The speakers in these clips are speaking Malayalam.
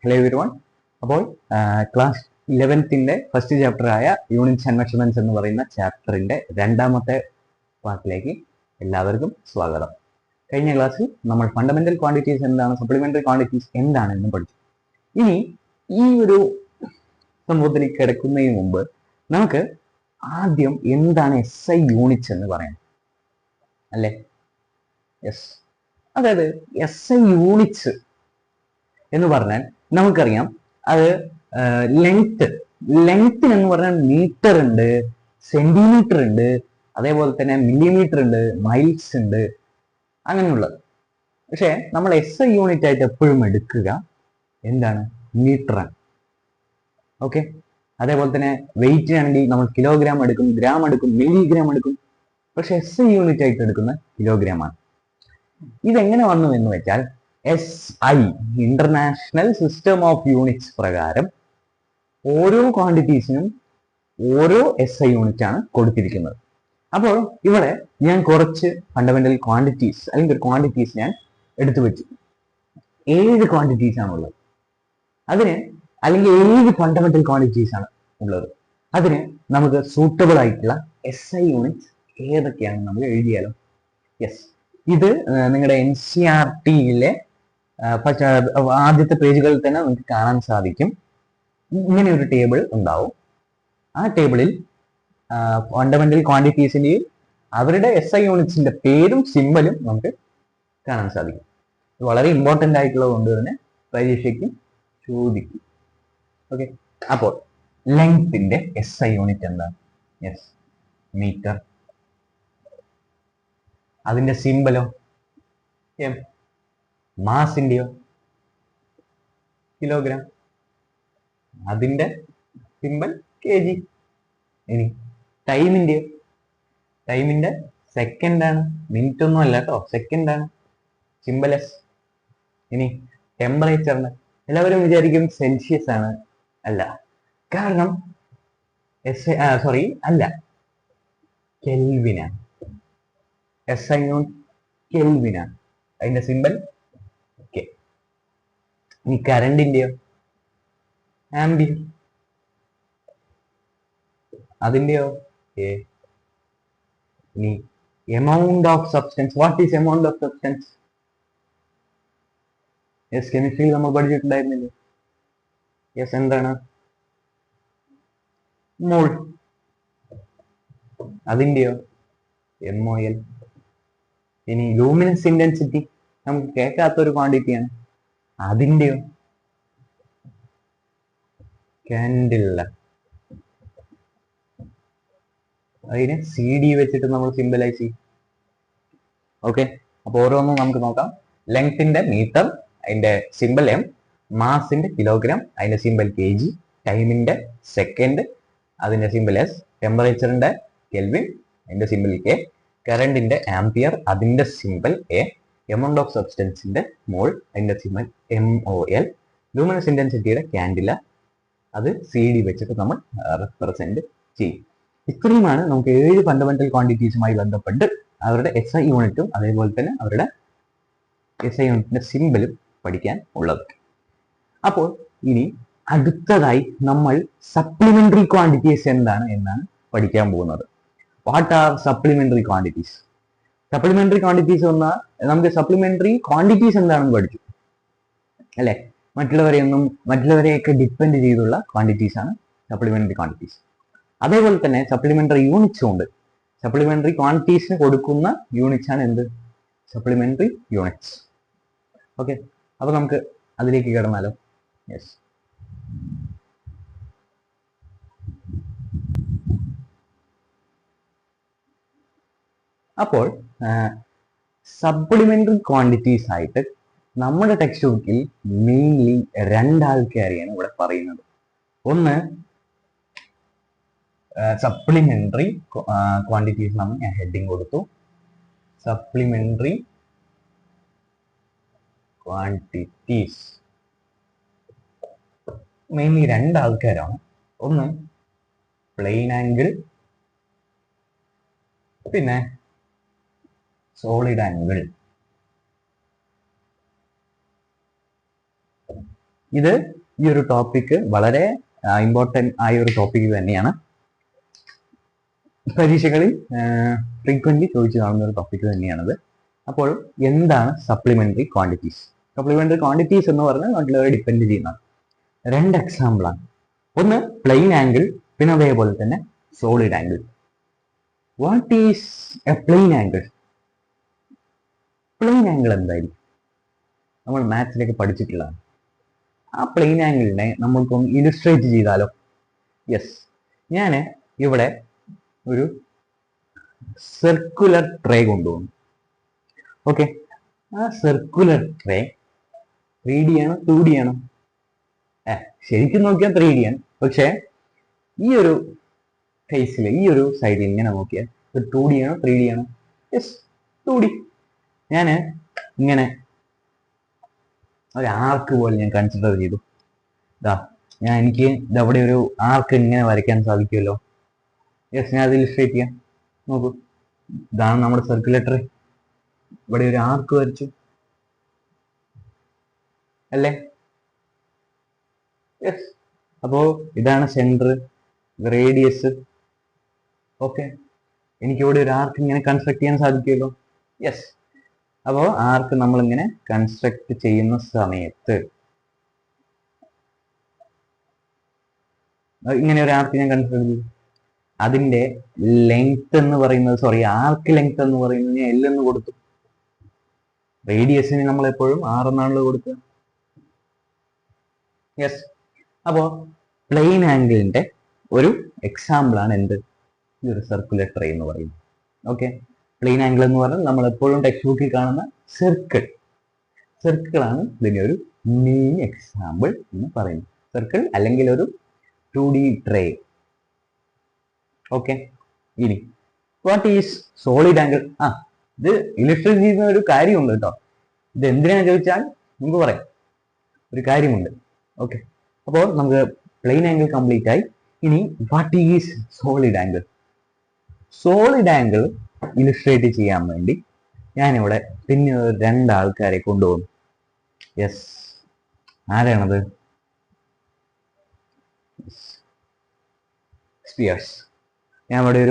Hello everyone. അപ്പോൾ ക്ലാസ് 11ന്റെ ഫസ്റ്റ് ചാപ്റ്റർ ആയ യൂണിറ്റ്സ് ആൻഡ് മെഷർമെന്റ്സ് എന്ന് പറയുന്ന ചാപ്റ്ററിന്റെ രണ്ടാമത്തെ പാർട്ടിലേക്ക് എല്ലാവർക്കും സ്വാഗതം. കഴിഞ്ഞ ക്ലാസ്സിൽ നമ്മൾ ഫണ്ടമെന്റൽ ക്വാണ്ടിറ്റീസ് എന്താണ്, സപ്ലിമെന്ററി ക്വാണ്ടിറ്റീസ് എന്താണ് എന്ന് പഠിച്ചു. ഇനി ഈ ഒരു സംഭവത്തിലേക്ക് കിടക്കുന്നതിന് മുമ്പ് നമുക്ക് ആദ്യം എന്താണ് SI യൂണിറ്റ്സ് എന്ന് പറയാം, അല്ലേ? യെസ്, അതായത് SI യൂണിറ്റ്സ് എന്ന് പറഞ്ഞാൽ നമുക്കറിയാം അത് ലെങ്ത് എന്ന് പറഞ്ഞാൽ മീറ്റർ ഉണ്ട്, സെന്റിമീറ്റർ ഉണ്ട്, അതേപോലെ തന്നെ മില്ലിമീറ്റർ ഉണ്ട്, മൈൽസ് ഉണ്ട്, അങ്ങനെയുള്ളത്. പക്ഷെ നമ്മൾ SI യൂണിറ്റ് ആയിട്ട് എപ്പോഴും എടുക്കുക എന്താണ്? മീറ്ററാണ്. ഓക്കെ, അതേപോലെ തന്നെ വെയിറ്റിനാണെങ്കിൽ നമ്മൾ കിലോഗ്രാം എടുക്കും, ഗ്രാം എടുക്കും, മില്ലിഗ്രാം എടുക്കും. പക്ഷെ SI യൂണിറ്റ് ആയിട്ട് എടുക്കുന്ന കിലോഗ്രാം ആണ്. ഇതെങ്ങനെ വന്നു എന്ന് വെച്ചാൽ SI international system of units പ്രകാരം ഓരോ ക്വാണ്ടിറ്റീസിനും ഓരോ SI യൂണിറ്റ് ആണ് കൊടുത്തിരിക്കുന്നത്. അപ്പോൾ ഇവിടെ ഞാൻ കുറച്ച് ഫണ്ടമെന്റൽ ക്വാണ്ടിറ്റീസ് അല്ലെങ്കിൽ ഒരു ക്വാണ്ടിറ്റീസ് ഞാൻ എടുത്തു വെച്ചു. 7 ക്വാണ്ടിറ്റീസ് ആണുള്ളത്. അതിന് അല്ലെങ്കിൽ 7 ഫണ്ടമെന്റൽ ക്വാണ്ടിറ്റീസ് ആണ് ഉള്ളത്. അതിന് നമുക്ക് സൂട്ടബിൾ ആയിട്ടുള്ള SI യൂണിറ്റ്സ് ഏതൊക്കെയാണെന്ന് നമുക്ക് എഴുതിയാലോ? യെസ്, ഇത് നിങ്ങളുടെ NCERT-യിലെ ആദ്യത്തെ പേജുകളിൽ തന്നെ നമുക്ക് കാണാൻ സാധിക്കും. ഇങ്ങനെ ഒരു ടേബിൾ ഉണ്ടാവും. ആ ടേബിളിൽ ഫണ്ടമെന്റൽ ക്വാണ്ടിറ്റീസിന്റെയും അവരുടെ SI യൂണിറ്റ്സിന്റെ പേരും സിമ്പലും നമുക്ക് കാണാൻ സാധിക്കും. ഇത് വളരെ ഇമ്പോർട്ടന്റ് ആയിട്ടുള്ളത് കൊണ്ട് തന്നെ പരീക്ഷയ്ക്ക് ചോദിക്കും. ഓക്കെ, അപ്പോൾ ലെങ്ത്തിന്റെ SI യൂണിറ്റ് എന്താണ്? Yes, metre. അതിന്റെ സിമ്പലോ? എം. മാസിന്റെയോ? കിലോഗ്രാം. അതിന്റെ സിമ്പൽ kg. ഇനി ടൈമിന്റെയോ? ടൈമിന്റെ സെക്കൻഡ് ആണ്, മിനിറ്റ് ഒന്നും അല്ല കേട്ടോ, സെക്കൻഡ് ആണ്, സിമ്പൽ S. ഇനി ടെമ്പറേച്ചറിന് എല്ലാവരും വിചാരിക്കും സെൽഷ്യസ് ആണ്. അല്ല, കാരണം അല്ല, കെൽവിനാണ്. SI യൂണിറ്റ് കെൽവിനാണ്, അതിന്റെ സിമ്പൽ K. ഇനി കറണ്ടിന്റെയോ? ആംബിയർ. അതിന്റെയോ? A. ഇനി amount of substance. What is amount of substance? Yes, കെമിസ്ട്രിയിൽ നമ്മൾ പഠിച്ചിട്ടുണ്ടായിരുന്നില്ലേ? യെസ്, എന്താണ്? മോൾ. അതിന്റെയോ? MOL. ഇനി ലൂമിനസ് ഇന്റൻസിറ്റി നമുക്ക് കേൾക്കാത്തൊരു ക്വാണ്ടിറ്റിയാണ്. അതിന്റെയോ? കാൻഡില. അതിനെ CD വെച്ചിട്ട് നമ്മൾ സിംബലൈസ് ചെയ്യും. ഓക്കെ, അപ്പൊ ഓരോന്നും നമുക്ക് നോക്കാം. ലെങ്ത്തിന്റെ മീറ്റർ, അതിന്റെ സിമ്പൽ M. മാസിന്റെ കിലോഗ്രാം, അതിന്റെ സിമ്പൽ kg. ടൈമിന്റെ സെക്കൻഡ്, അതിന്റെ സിമ്പൽ S. ടെമ്പറേച്ചറിന്റെ കെൽവിൻ, അതിന്റെ സിമ്പൽ K. കറണ്ടിന്റെ ആംപിയർ, അതിന്റെ സിമ്പൽ A. എമൗണ്ട് ഓഫ് സബ്സ്റ്റൻസിന്റെ മോൾ, അതിന്റെ സിമ്പൽ MOL. ലൂമിനസ് ഇന്റൻസിറ്റിയുടെ കാൻഡില, അത് CD വെച്ചിട്ട് നമ്മൾ റെപ്രസെന്റ് ചെയ്യും. ഇത്രയുമാണ് നമുക്ക് 7 ഫണ്ടമെന്റൽ ക്വാണ്ടിറ്റീസുമായി ബന്ധപ്പെട്ട് അവരുടെ SI യൂണിറ്റും അതേപോലെ തന്നെ അവരുടെ SI യൂണിറ്റിന്റെ സിമ്പലും പഠിക്കാൻ ഉള്ളത്. അപ്പോൾ ഇനി അടുത്തതായി നമ്മൾ സപ്ലിമെന്ററി ക്വാണ്ടിറ്റീസ് എന്താണ് എന്നാണ് പഠിക്കാൻ പോകുന്നത്. What are supplementary quantities? Supplementary quantities എന്നാൽ നമുക്ക് സപ്ലിമെന്ററി ക്വാണ്ടിറ്റീസ് എന്താണെന്ന് പഠിച്ചു, അല്ലെ? മറ്റുള്ളവരെയൊക്കെ ഡിപ്പെൻഡ് ചെയ്തുള്ള ക്വാണ്ടിറ്റീസ് ആണ് സപ്ലിമെന്ററി ക്വാണ്ടിറ്റീസ്. അതേപോലെ തന്നെ സപ്ലിമെന്ററി യൂണിറ്റ്സും ഉണ്ട്. സപ്ലിമെന്ററി ക്വാണ്ടിറ്റീസിന് കൊടുക്കുന്ന യൂണിറ്റ്സ് ആണ് എന്ത്? Supplementary units. ഓക്കെ, അപ്പൊ നമുക്ക് അതിലേക്ക് കിടന്നാലോ? യെസ്, അപ്പോൾ സപ്ലിമെന്ററി ക്വാണ്ടിറ്റീസ് ആയിട്ട് നമ്മുടെ ടെക്സ്റ്റ് ബുക്കിൽ മെയിൻലി 2 ആൾക്കാരെയാണ് ഇവിടെ പറയുന്നത്. ഒന്ന് സപ്ലിമെന്ററി ക്വാണ്ടിറ്റീസ് നമ്മൾ ഞാൻ ഹെഡിങ് കൊടുത്തു. സപ്ലിമെന്ററി ക്വാണ്ടിറ്റീസ് മെയിൻലി 2 ആൾക്കാരാണ്. ഒന്ന് പ്ലെയിൻ ആംഗിൾ, പിന്നെ സോളിഡ് ആംഗിൾ. ഇത് ഈ ഒരു ടോപ്പിക്ക് വളരെ ഇമ്പോർട്ടൻ്റ് ആയ ഒരു ടോപ്പിക്ക് തന്നെയാണ്. പരീക്ഷകളിൽ ഫ്രീക്വൻ്റ്ലി ചോദിച്ചു കാണുന്ന ഒരു ടോപ്പിക്ക് തന്നെയാണത്. അപ്പോൾ എന്താണ് സപ്ലിമെന്ററി ക്വാണ്ടിറ്റീസ്? സപ്ലിമെന്ററി ക്വാണ്ടിറ്റീസ് എന്ന് പറഞ്ഞാൽ മറ്റുള്ളവരെ ഡിപ്പെൻഡ് ചെയ്യുന്നതാണ്. 2 എക്സാമ്പിളാണ്. ഒന്ന് പ്ലെയിൻ ആംഗിൾ, പിന്നെ അതേപോലെ തന്നെ solid angle. What is a plane angle? Plane angle എന്തായിരിക്കും? നമ്മൾ മാത്സിലേക്ക് പഠിച്ചിട്ടുള്ളതാണ്. ആ പ്ലെയിൻ ആംഗിളിനെ നമ്മൾക്കൊന്ന് ഇലുസ്ട്രേറ്റ് ചെയ്താലോ? യെസ്, ഞാൻ ഇവിടെ ഒരു സർക്കുലർ ട്രേ കൊണ്ടുപോകുന്നു. ഓക്കെ, ആ സർക്കുലർ ട്രേ 3D ആണ് 2D ആണ്? ശരിക്കും നോക്കിയാൽ 3D ആണ്. പക്ഷേ ഈ ഒരു കേസിൽ, ഈ ഒരു സൈഡിൽ ഇങ്ങനെ നോക്കിയാൽ 2D ആണോ 3D ആണോ? Yes, 2D. ഞാൻ ഇങ്ങനെ ഒരു ആർക്ക് പോലെ ഞാൻ കൺസിഡർ ചെയ്തു. എനിക്ക് ഇതവിടെ ഒരു ആർക്ക് ഇങ്ങനെ വരയ്ക്കാൻ സാധിക്കുമല്ലോ. യെസ്, ഞാൻ അത് ഇലിസ്ട്രേറ്റ് ചെയ്യാം. നോക്കൂ, ഇതാണ് നമ്മുടെ സർക്കുലേറ്റർ. ഇവിടെ ഒരു ആർക്ക് വരച്ചു അല്ലേ? യെസ്. അപ്പോ ഇതാണ് സെന്റർ, റേഡിയസ്. ഓക്കെ, എനിക്കിവിടെ ഒരു ആർക്ക് ഇങ്ങനെ കൺസ്ട്രക്ട് ചെയ്യാൻ സാധിക്കുമല്ലോ. യെസ്. അപ്പോൾ ആർക്ക് നമ്മളിങ്ങനെ കൺസ്ട്രക്ട് ചെയ്യുന്ന സമയത്ത് ഇങ്ങനെ ഒരു ആർക്ക് ഞാൻ കൺസ്ട്രക്ട് ചെയ്തു. അതിന്റെ ലെങ്ത് എന്ന് പറയുന്നത്, ആർക്ക് ലെങ്ത് എന്ന് പറയുന്നത് ഞാൻ L എന്ന് കൊടുത്തു. റേഡിയസിന് നമ്മൾ എപ്പോഴും R എന്നാണല്ലോ കൊടുക്കുക. യെസ്. അപ്പോൾ പ്ലെയിൻ ആംഗിളിന്റെ ഒരു എക്സാമ്പിൾ ആണ് എന്ത്? ഈ ഒരു സർക്കുലർ ട്രേ എന്ന് പറയുന്നത്. ഓക്കെ, പ്ലെയിൻ ആംഗിൾ എന്ന് പറഞ്ഞാൽ നമ്മൾ എപ്പോഴും ടെക്സ്റ്റ് ബുക്കിൽ കാണുന്ന സർക്കിളാണ് ഇതിന്റെ ഒരു മെയിൻ എക്സാമ്പിൾ എന്ന് പറയുന്നത്. സർക്കിൾ അല്ലെങ്കിൽ ഒരു 2D ട്രേ. ഓക്കെ, ഇനി വാട്ട് ഈസ് സോളിഡ് ആംഗിൾ? ഇത് ഇലിസ്ട്രേറ്റ് ചെയ്യുന്ന ഒരു കാര്യമുണ്ട് കേട്ടോ. ഇത് എന്തിനാന്ന് ചോദിച്ചാൽ നമുക്ക് പറയാം, ഒരു കാര്യമുണ്ട്. ഓക്കെ, അപ്പോൾ നമുക്ക് പ്ലെയിൻ ആംഗിൾ കംപ്ലീറ്റ് ആയി. ഇനി what is solid angle? Solid angle illustrate ചെയ്യാൻ വേണ്ടി ഞാനിവിടെ പിന്നെ 2 ആൾക്കാരെ കൊണ്ടുപോകുന്നു. യെസ്, ആരാണത്? സ്പിയേഴ്സ്. ഞാൻ ഇവിടെ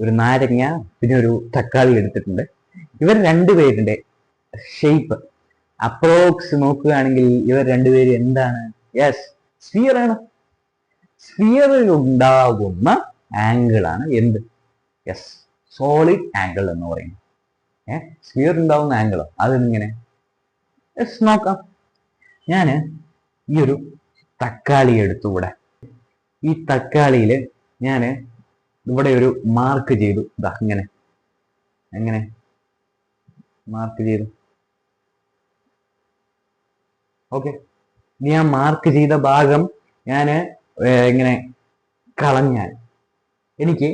ഒരു നാരങ്ങ പിന്നെ ഒരു തക്കാളി എടുത്തിട്ടുണ്ട്. ഇവർ 2 പേരുടെ ഷേപ്പ് അപ്രോക്സ് നോക്കുകയാണെങ്കിൽ ഇവർ 2 പേര് എന്താണ്? യെസ്, സ്ഫിയർ ആണ്. സ്ഫിയറിൽ ഉണ്ടാകുന്ന ആംഗിൾ ആണ് എന്ത്? യെസ്, സോളിഡ് ആംഗിൾ എന്ന് പറയുന്നത്. സ്ഫിയർ ഉണ്ടാകുന്ന ആംഗിൾ അതെങ്ങനെ? യെസ്, നോക്കാം. ഞാൻ ഈ ഒരു തക്കാളി എടുത്തു. ഇവിടെ ഈ തക്കാളിയിൽ ഞാൻ ഇവിടെ ഒരു മാർക്ക് ചെയ്തു. ഇങ്ങനെ എങ്ങനെ മാർക്ക് ചെയ്തു? ഓക്കെ, ഇനി ആ മാർക്ക് ചെയ്ത ഭാഗം ഞാൻ ഇങ്ങനെ കളഞ്ഞാൽ എനിക്ക്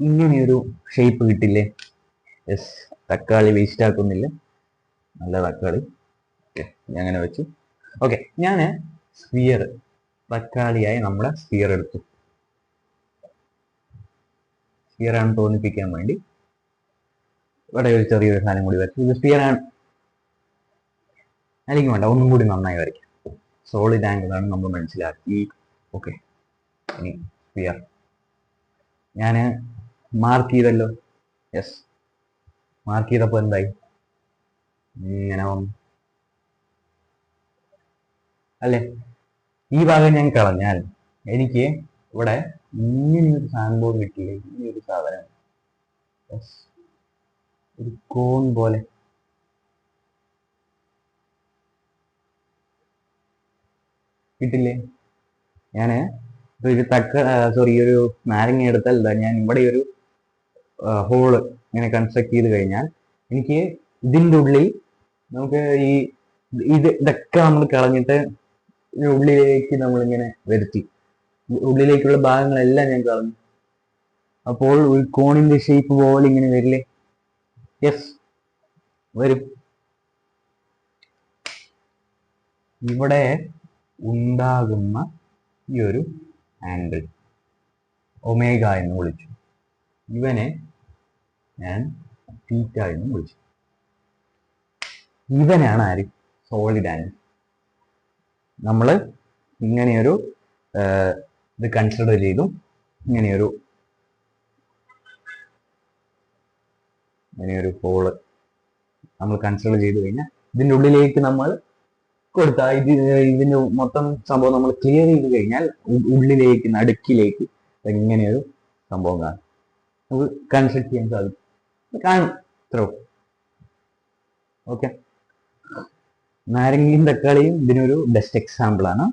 ഇങ്ങനെയൊരു ഷേപ്പ് കിട്ടില്ലേ? യെസ്, തക്കാളി വേസ്റ്റ് ആക്കുന്നില്ല, നല്ല തക്കാളി. ഓക്കെ, ഞാൻ അങ്ങനെ വെച്ചു. ഓക്കെ, ഞാൻ സ്ഫിയർ, തക്കാളിയായി നമ്മുടെ സ്ഫിയർ എടുത്തു. സ്ഫിയർ ആണ് തോന്നിപ്പിക്കാൻ വേണ്ടി ഇവിടെ ഒരു ചെറിയൊരു സാധനം കൂടി വരച്ചു. ഇത് സ്ഫിയർ ആണ്, അല്ലെങ്കിൽ വേണ്ട, ഒന്നും കൂടി നന്നായി വരയ്ക്കാം. സോളിഡ് ആംഗിൾ ആണ് നമ്മൾ മനസ്സിലാക്കി. ഓക്കെ, ഇനി സ്ഫിയർ ഞാൻ മാർക്ക് ചെയ്തല്ലോ. യെസ്, മാർക്ക് ചെയ്തപ്പോൾ എന്തായി? ഇങ്ങനെ വന്നു അല്ലേ? ഈ ഭാഗം ഞാൻ കളഞ്ഞാൽ എനിക്ക് ഇവിടെ ഇങ്ങനെയൊരു സാധനം കിട്ടില്ലേ? ഇങ്ങനെയൊരു സാധനം, ഒരു കോൺ പോലെ. കിട്ടില്ലേ? ഞാൻ ഒരു നാരങ്ങ എടുത്താൽ ഞാൻ ഇവിടെ ഒരു ഹോള് ഇങ്ങനെ കൺസ്ട്രക്ട് ചെയ്ത് കഴിഞ്ഞാൽ എനിക്ക് ഇതിൻ്റെ ഉള്ളിൽ നമുക്ക് ഇതൊക്കെ നമ്മൾ കളഞ്ഞിട്ട് ഉള്ളിലേക്ക് നമ്മളിങ്ങനെ വരുത്തി. ഉള്ളിലേക്കുള്ള ഭാഗങ്ങളെല്ലാം ഞാൻ കളഞ്ഞു. അപ്പോൾ ഒരു കോണിന്റെ ഷേപ്പ് പോലെ ഇങ്ങനെ വരില്ലേ? യെസ്, വരും. ഇവിടെ ഉണ്ടാകുന്ന ഈ ഒരു ആംഗിൾ ഒമേഗ എന്ന് വിളിച്ചു. ഇവനെ ഞാൻ തീറ്റ എന്ന് വിളിച്ചു. ഇവനാണ് ആര്? Solid angle. നമ്മൾ ഇങ്ങനെയൊരു ഇത് കൺസിഡർ ചെയ്തു, ഇങ്ങനെയൊരു ഹോള് നമ്മൾ കൺസിഡർ ചെയ്തു കഴിഞ്ഞാൽ ഇതിൻ്റെ ഉള്ളിലേക്ക് നമ്മൾ കൊടുത്ത ഇതിന്റെ മൊത്തം സംഭവം നമ്മൾ ക്ലിയർ ചെയ്ത് കഴിഞ്ഞാൽ ഉള്ളിലേക്ക് നടുക്കിലേക്ക് ഇങ്ങനെയൊരു സംഭവം കാണും, നമുക്ക് കൺസ്ട്രക്ട് ചെയ്യാൻ സാധിക്കും, കാണും ഇത്രോ. ഓക്കെ, നാരങ്ങയും തക്കാളിയും ഇതിനൊരു ബെസ്റ്റ് എക്സാമ്പിൾ ആണ്.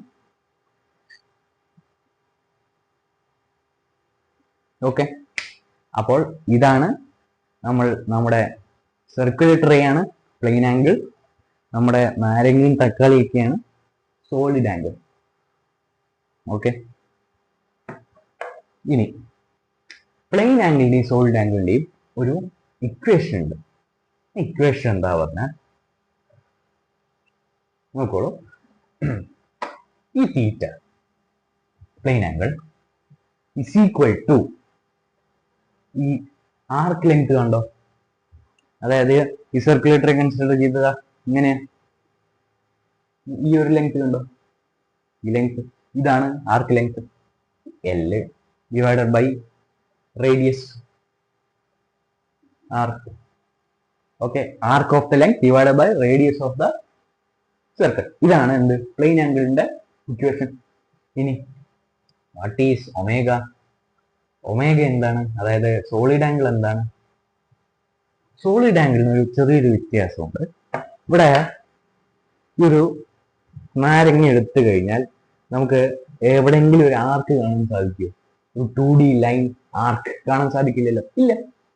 ഓക്കെ, അപ്പോൾ ഇതാണ് നമ്മുടെ സർക്കുലർ ട്രേ ആണ് പ്ലെയിൻ ആംഗിൾ, നമ്മുടെ നാരങ്ങയും തക്കാളിയൊക്കെയാണ് സോളിഡ് ആംഗിൾ. ഓക്കെ, ഇനി പ്ലെയിൻ ആംഗിളിന്റെയും സോളിഡ് ആംഗിളിന്റെയും ഒരു ഇക്വേഷൻ ഉണ്ട്. ഇക്വേഷൻ എന്താ പറഞ്ഞാൽ നോക്കോളൂ, ഈ theta plane angle is equal to ഈ ആർക്ക് ലെങ്ത് കണ്ടോ, അതായത് ഈ സർക്കുലേറ്ററെ കൺസിഡർ ചെയ്തതാ ഇങ്ങനെ, ഈ ഒരു ലെങ്ത് കണ്ടോ, ഈ ലെങ്ത് ഇതാണ് arc length, L divided by radius arc. Okay, arc of the length divided by radius of the circle. ഇതാണ് എന്ത് പ്ലെയിൻ ആംഗിളിന്റെ ഇക്വേഷൻ. ഇനി വാട്ട് ഈസ് ഒമേഗ? ഒമേഗ എന്താണ്, അതായത് സോളിഡ് ആംഗിൾ എന്താണ്? സോളിഡ് ആംഗിളിന് ഒരു ചെറിയൊരു വ്യത്യാസമുണ്ട്. ഇവിടെ ഒരു നാരങ്ങ എടുത്തു കഴിഞ്ഞാൽ നമുക്ക് എവിടെയെങ്കിലും ഒരു ആർക്ക് കാണാൻ സാധിക്കുമോ? ഒരു 2D ലൈൻ ആർക്ക് കാണാൻ സാധിക്കില്ലല്ലോ. ഇല്ല,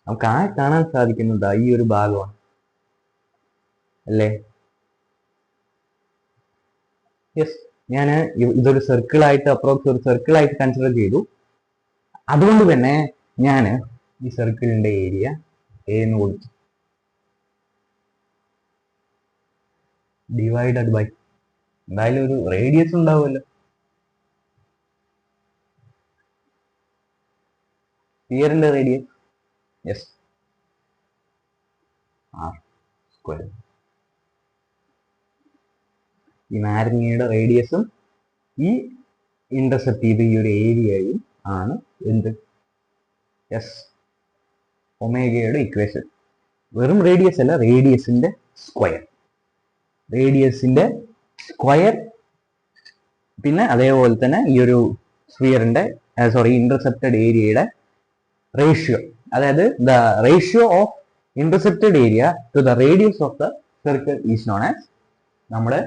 നമുക്ക് ആ കാണാൻ സാധിക്കുന്നത് ഈ ഒരു ഭാഗമാണ് അല്ലേ? യെസ്, ഞാൻ ഇതൊരു സർക്കിളായിട്ട് ഒരു സർക്കിളായിട്ട് കൺസിഡർ ചെയ്തു. അതുകൊണ്ട് തന്നെ ഞാൻ ഈ സർക്കിളിന്റെ ഏരിയ എ എന്ന് കൊടുത്തു, ഡിവൈഡഡ് ബൈ എന്തായാലും ഒരു റേഡിയസ് ഉണ്ടാവുമല്ലോ. സ്ഫിയറിന്റെ റേഡിയസ് യെസ് ആർ സ്ക്വയർ. ഈ നാരങ്ങയുടെ റേഡിയസും ഈ ഇന്റർസെപ്റ്റ് ചെയ്ത് ഈ ഒരു ഏരിയയും ആണ് എന്ത്? യെസ്, ഒമേഗയുടെ ഇക്വേഷൻ. വെറും റേഡിയസ് അല്ല, റേഡിയസിന്റെ സ്ക്വയർ. റേഡിയസിന്റെ സ്ക്വയർ, പിന്നെ അതേപോലെ തന്നെ ഈ ഒരു സ്ഫിയറിന്റെ ഇന്റർസെപ്റ്റഡ് ഏരിയയുടെ റേഷ്യോ, അതായത് the ratio of intercepted area to the radius of the circle is known as നമ്മുടെ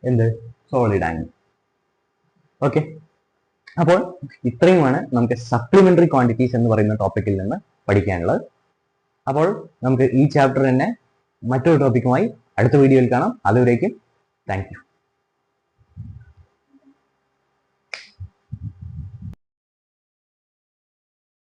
എന്ത് സോളിഡ് ആംഗിൾ. ഓക്കെ, അപ്പോൾ ഇത്രയുമാണ് നമുക്ക് സപ്ലിമെന്ററി ക്വാണ്ടിറ്റീസ് എന്ന് പറയുന്ന ടോപ്പിക്കിൽ നിന്ന് പഠിക്കാനുള്ളത്. അപ്പോൾ നമുക്ക് ഈ ചാപ്റ്റർ തന്നെ മറ്റൊരു ടോപ്പിക്കുമായി അടുത്ത വീഡിയോയിൽ കാണാം. അതുവരേക്കും താങ്ക് യു.